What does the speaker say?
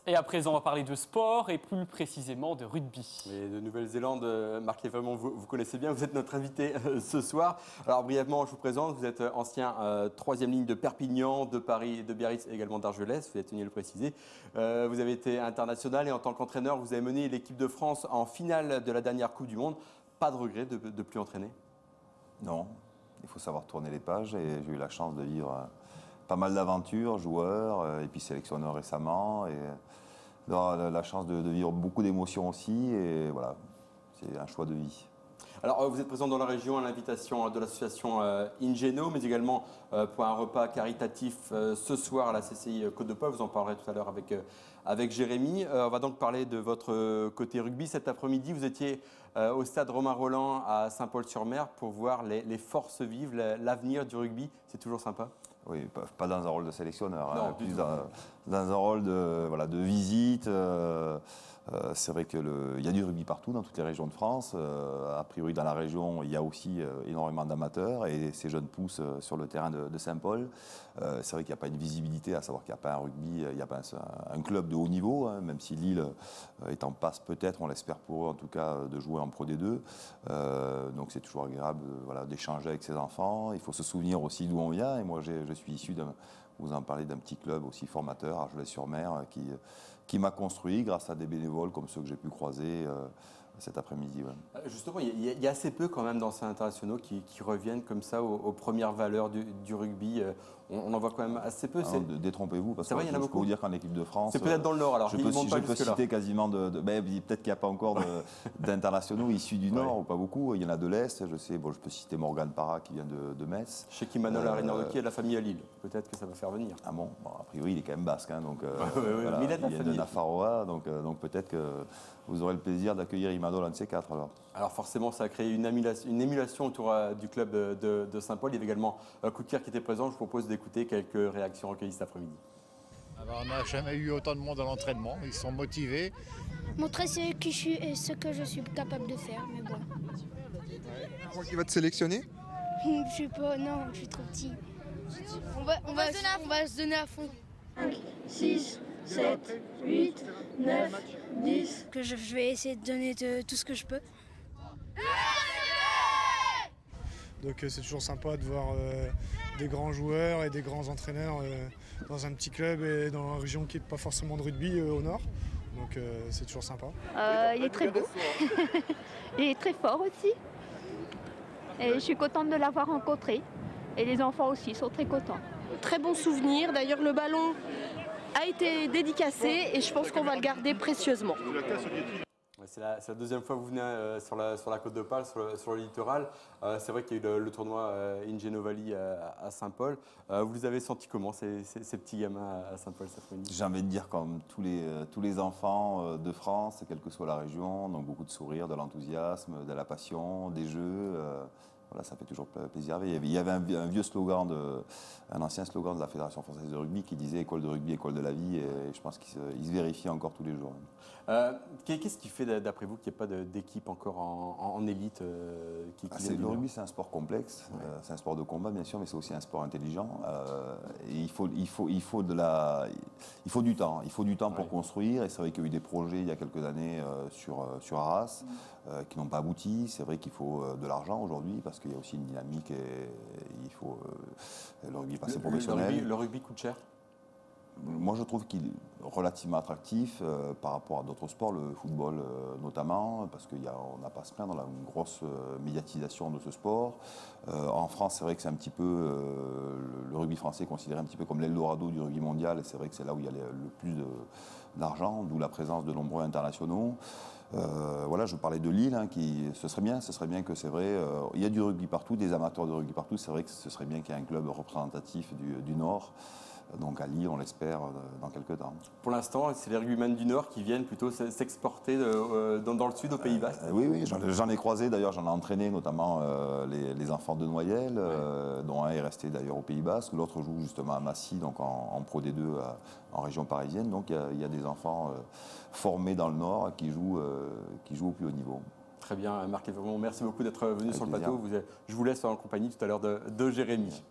Et à présent, on va parler de sport et plus précisément de rugby. Et de Nouvelle-Zélande, Marc Lévremont, vous connaissez bien, vous êtes notre invité ce soir. Alors brièvement, je vous présente, vous êtes ancien troisième ligne de Perpignan, de Paris, de Biarritz et également d'Argelès, vous avez tenu à le préciser. Vous avez été international et en tant qu'entraîneur, vous avez mené l'équipe de France en finale de la dernière Coupe du Monde. Pas de regret de plus entraîner? Non, il faut savoir tourner les pages et j'ai eu la chance de vivre pas mal d'aventures, joueur et puis sélectionneur récemment et d'avoir la chance de vivre beaucoup d'émotions aussi et voilà, c'est un choix de vie. Alors vous êtes présent dans la région à l'invitation de l'association Ingeno, mais également pour un repas caritatif ce soir à la CCI Côte d'Opale, vous en parlerez tout à l'heure avec Jérémy. On va donc parler de votre côté rugby. Cet après-midi, vous étiez au stade Romain Rolland à Saint-Paul-sur-Mer pour voir les forces vives, l'avenir du rugby. C'est toujours sympa? Oui, pas dans un rôle de sélectionneur, non, hein, plus dans un rôle de visite. C'est vrai qu'il y a du rugby partout, dans toutes les régions de France. A priori, dans la région, il y a aussi énormément d'amateurs et ces jeunes poussent sur le terrain de Saint-Paul. C'est vrai qu'il n'y a pas une visibilité, à savoir qu'il n'y a pas un rugby, il n'y a pas un club de haut niveau, hein, même si Lille est en passe peut-être, on l'espère pour eux en tout cas, de jouer en Pro D2. Donc c'est toujours agréable d'échanger avec ses enfants. Il faut se souvenir aussi d'où on vient. Et moi, je suis issu vous en parlez d'un petit club aussi formateur, Argelès-sur-Mer, qui m'a construit grâce à des bénévoles comme ceux que j'ai pu croiser cet après-midi. Ouais. Justement, il y a assez peu quand même d'anciens internationaux qui reviennent comme ça aux premières valeurs du rugby. On en voit quand même assez peu. Détrompez-vous, parce que vrai, je peux vous dire qu'en équipe de France... C'est peut-être dans le Nord, alors je peux citer quasiment peut-être qu'il n'y a pas encore d'internationaux issus du Nord, ou pas beaucoup. Il y en a de l'Est, je peux citer Morgane Parra qui vient de Metz. Chez qui Manol Arinardoki a de la famille à Lille. Peut-être que ça va faire venir. Ah bon, a priori, il est quand même basque. Hein, donc, voilà, il y a de Nafarroa, donc peut-être que vous aurez le plaisir d'accueillir Imanol, un de ces quatre. Alors forcément, ça a créé une émulation autour du club de Saint-Paul. Il y avait également Koutier qui était présent. Je vous propose d'écouter quelques réactions recueillies cet après-midi. Alors, on n'a jamais eu autant de monde à l'entraînement. Ils sont motivés. Montrer ce que je suis et ce que je suis capable de faire, mais bon. Tu crois qu'il va te sélectionner? Je sais pas, non, je suis trop petit. On va se donner à fond. 5, 6, 7, 8, 9, 10. Que je vais essayer de donner tout ce que je peux. Donc c'est toujours sympa de voir des grands joueurs et des grands entraîneurs dans un petit club et dans une région qui n'est pas forcément de rugby au nord. Donc c'est toujours sympa. Il est très beau. Il est très fort aussi. Et je suis contente de l'avoir rencontré. Et les enfants aussi sont très contents. Très bon souvenir. D'ailleurs, le ballon a été dédicacé et je pense qu'on va le garder précieusement. C'est la deuxième fois que vous venez sur la Côte d'Opale, sur le littoral. C'est vrai qu'il y a eu le tournoi Ingeno Valley à Saint-Paul. Vous les avez sentis comment, ces petits gamins à Saint-Paul cet après-midi? J'ai envie de dire comme tous les enfants de France, quelle que soit la région, donc beaucoup de sourires, de l'enthousiasme, de la passion, des jeux. Voilà, ça fait toujours plaisir. Il y avait un vieux slogan, un ancien slogan de la Fédération française de rugby qui disait « École de rugby, école de la vie » et je pense qu'il se vérifie encore tous les jours. Qu'est-ce qui fait, d'après vous, qu'il n'y ait pas d'équipe encore en élite Le rugby, c'est un sport complexe, c'est un sport de combat bien sûr, mais c'est aussi un sport intelligent. Et il faut du temps. Il faut du temps pour construire et c'est vrai qu'il y a eu des projets il y a quelques années sur Arras qui n'ont pas abouti. C'est vrai qu'il faut de l'argent aujourd'hui parce qu'il y a aussi une dynamique et il faut le rugby passer professionnel. Le rugby coûte cher? Moi, je trouve qu'il est relativement attractif par rapport à d'autres sports, le football notamment, parce qu'on n'a pas à se plaindre, on a une grosse médiatisation de ce sport. En France, c'est vrai que c'est un petit peu, le rugby français est considéré un petit peu comme l'Eldorado du rugby mondial, et c'est vrai que c'est là où il y a le plus d'argent, d'où la présence de nombreux internationaux. Voilà, je parlais de Lille, hein, ce serait bien que c'est vrai, il y a du rugby partout, des amateurs de rugby partout, c'est vrai que ce serait bien qu'il y ait un club représentatif du Nord. Donc à Lille, on l'espère dans quelques temps. Pour l'instant, c'est les rugbymen du Nord qui viennent plutôt s'exporter dans le Sud, au Pays Basque? Oui, j'en ai croisé, d'ailleurs j'en ai entraîné notamment les enfants de Noyelles, dont un est resté d'ailleurs au Pays Basque, l'autre joue justement à Massy, donc en Pro D2 en région parisienne. Donc il y a des enfants formés dans le Nord qui jouent au plus haut niveau. Très bien, Marc Lévremont, merci beaucoup d'être venu sur le plateau. Je vous laisse en compagnie tout à l'heure de Jérémy.